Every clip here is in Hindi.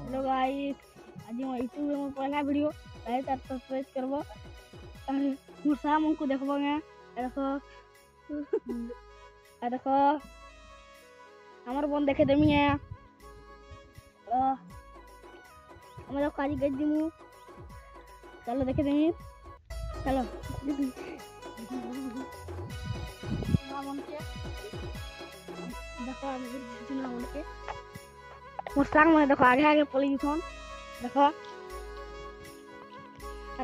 हेलो गाइस, आज मैं यूट्यूब में पहला वीडियो लाइक और सब्सक्राइब करबो और मोर सामन को देखबो मैं देखो हमर बन देखे देमी है हम लोग काजी गज दिमु चलो देखे देमी चलो बन के देखो हम बन के मुस्तांग में देखो आगे आगे पुलिस फोन देखो और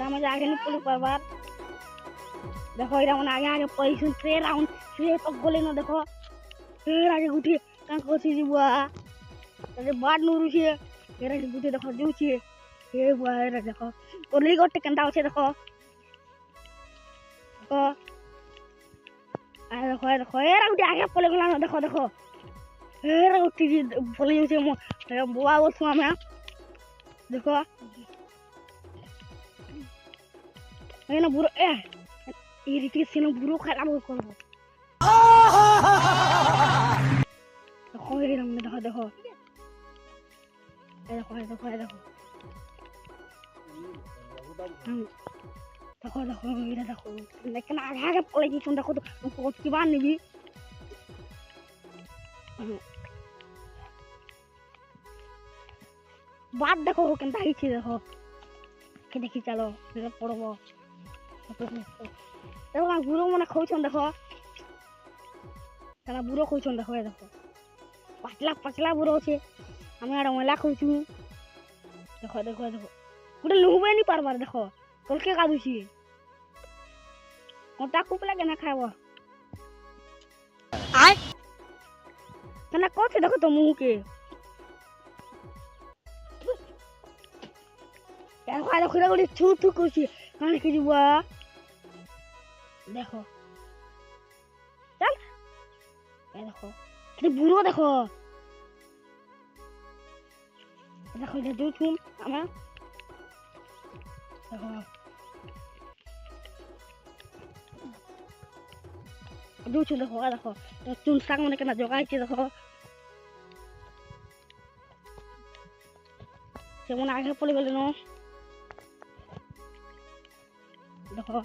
हम आगे नहीं पुलिस पर बार देखो इधर हम आगे आगे पुलिस ट्रेन राउंड ट्रेन तक गोले ना देखो फिर आगे गुटी कान कोसी जी बुआ अरे बाड नूरू छे फिर आगे गुटी देखो जू छे ये बुआ रे देखो पुलिस गोटे कंटा छे देखो देखो आ देखो ये गुटी आगे पुलिस ना देखो देखो फिर गुटी पुलिस छे बुआ वो सुआ में देखो ये ना बुरो ये रीति से ना बुरो खराब हो करो देखो ये रंग देखो देखो देखो देखो देखो देखो देखो ये देखो लेकिन आगे आगे पुलिस सुन देखो तो की बात नहीं भी बात देखो हो केनता ही देखो के देखी चलो फिर पड़बो देखो बुरो मने खोछन देखो साला बुरो खोछन देखो ये देखो पतला पतला बुरो छे हम आड़ा मला खोछु देखो देखो देखो पूरा लुहबे नहीं पारबार देखो कलके कादू छी मोटा कुप लगे ना खाबो आय तना कोथे देखो तो मुंह के यार खाला खुला गुडी छू छू कुछ कान के जुआ देखो चल ये देखो कितने बुरो देखो देखो ये दो छूम हमें देखो दो छू देखो देखो चुन सांग मने केना जोगाई छे देखो से मन आगे पड़े गेल न देखो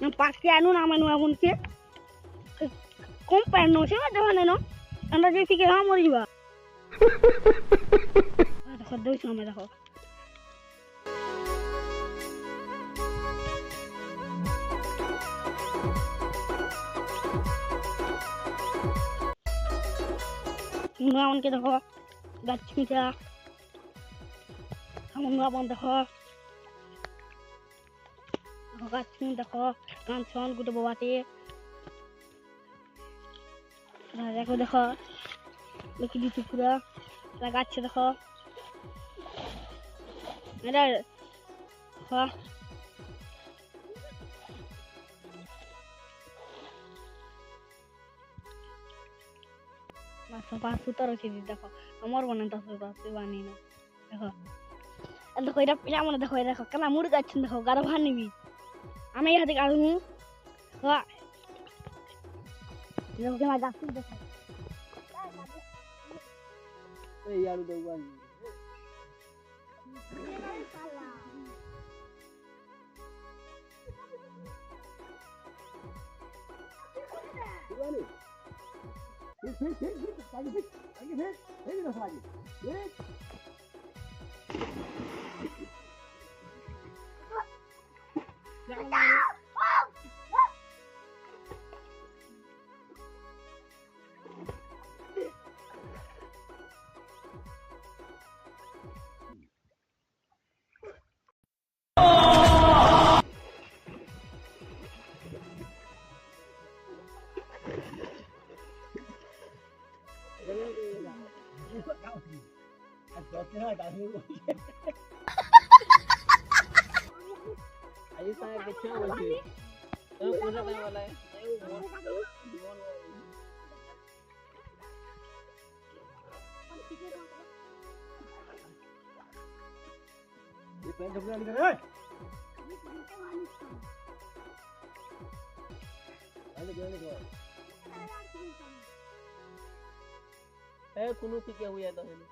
ना पास के आनु ना मनु आबुन के कम पैनो से जवाने न अंदर जैसी के हम मरिबा देखो दो समय देखो ना उनके देखो गच्छ में जा हम ना बंद देखो गच्छ में देखो कान छन गुटे बवाते देखो देखो देखि दी पूरा लगाछ देखो अरे हां पास सुतर अच्छे देखो हमार बने तो बानी ना देखो देखो इधर पिला मन देखो देखो कला मुर्गा छ देखो गरभानी भी हमें यहां दिखा दूं वाह देखो के मजा देखो ए यार देवा दीवानी Ayo saya kecil lagi. Punya kayak mana? Ini pengen coba ni kan? Ayo gimana kau? এ কোনো ফিকে হইয়া দাও হেলে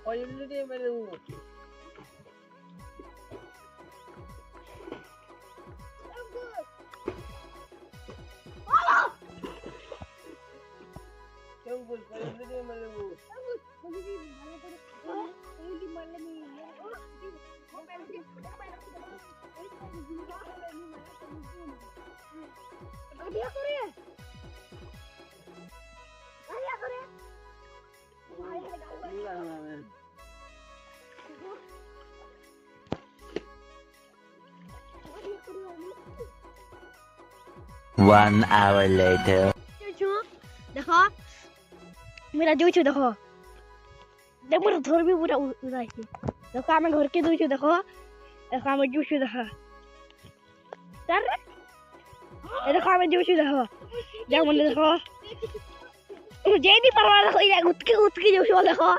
ওই ইউনিটি মেরে Tunggu, kalau dia malu. One hour later. देखो मेरा जोचू देखो देख मेरा थोर भी पूरा उड़ा है देखो हमें घर के जोचू देखो हमें जोचू देखो सर ये देखो हमें जोचू देखो जब मैंने देखो मुझे नहीं परवाह देखो ये उतकी जोचू देखो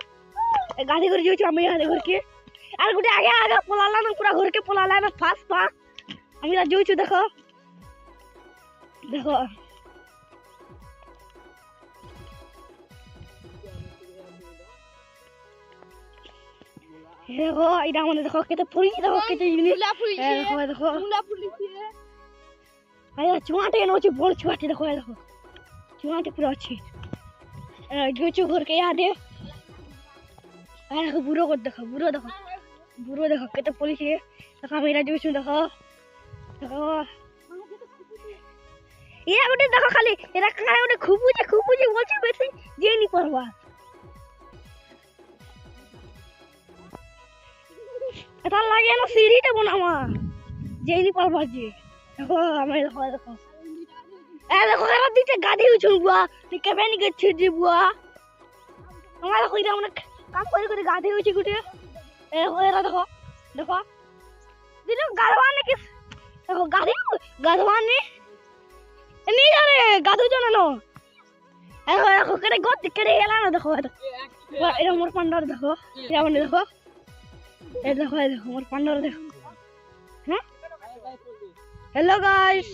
गाड़ी कर जोचू हमें यहाँ घर के अरे कुछ आगे आगे पोलाला ना पूरा घर के पोलाला ना फास्ट फास्ट मेरा जोचू देखो देखो देखो इधर मैंने देखो कितने पुलिस देखो कितने यूनिट देखो देखो अरे चुआटे नोचे बोल चुआटे देखो देखो चुआटे पूरा अच्छी जो चु घर के याद है अरे देखो बुरो को देखो बुरो देखो कितने पुलिस है देखो मेरा जो चु देखो देखो ये उठे देखो खाली ये रखा है उठे खूबूजे बोल ची बैठे ये नहीं परवाह এটা লাগে না সিঁড়িটা বানাওয়া যেইনি পারবা যে দেখো আমি দেখো দেখো দেখো এরা দিতে গাড়ি উঠুন বুয়া নিকে বেনি গেছে দি বুয়া আমার কইরা মানে কাম করে গাড়ি উঠি গুটে এরা দেখো দেখো দিলো গাড়ওয়ানে কি দেখো গাড়ওয়ানে নি জানে গাদু জানো দেখো করে গত করে এলা না দেখো এটা মোর পান্ডার দেখো এটা মানে দেখো ये देखो हमारे पांडव देखो हैं हेलो गाइस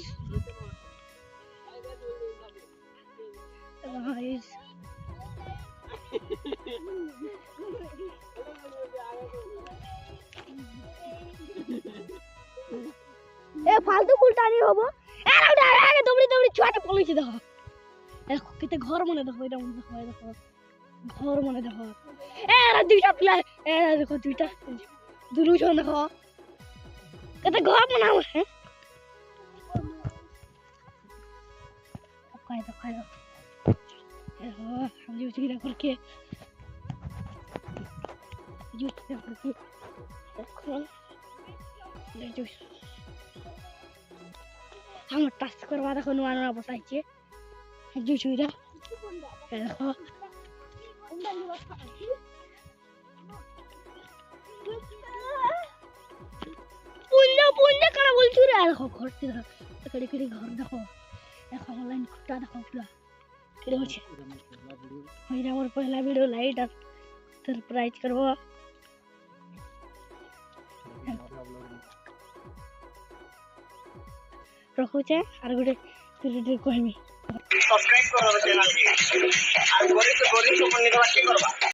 ए फालतू उल्टा नहीं होबो ए आगे दबड़ी छुआटे पलैछि देखो देखो किते घर मने देखो এটা মনে দেখো घर मने देखो ए दुईटा पिला ए देखो दुईटा दुलुजन देखो कते घर बनाओ है खाए तो हम जो चीज करके देखो ले जो हम टास्क करवा देखो नुआ बसाई छे जो चीज देखो पुण्य करा बोलछु रे देखो घर से कड़ी घर देखो देखो ऑनलाइन खुटा देखो पूरा केरे होछे मेरा मोर पहला वीडियो लाइट सरप्राइज करबो रखुचे आर गुटे वीडियो कहमी सब्सक्राइब करो चैनल के आ गोरी तो मन निकला के करबा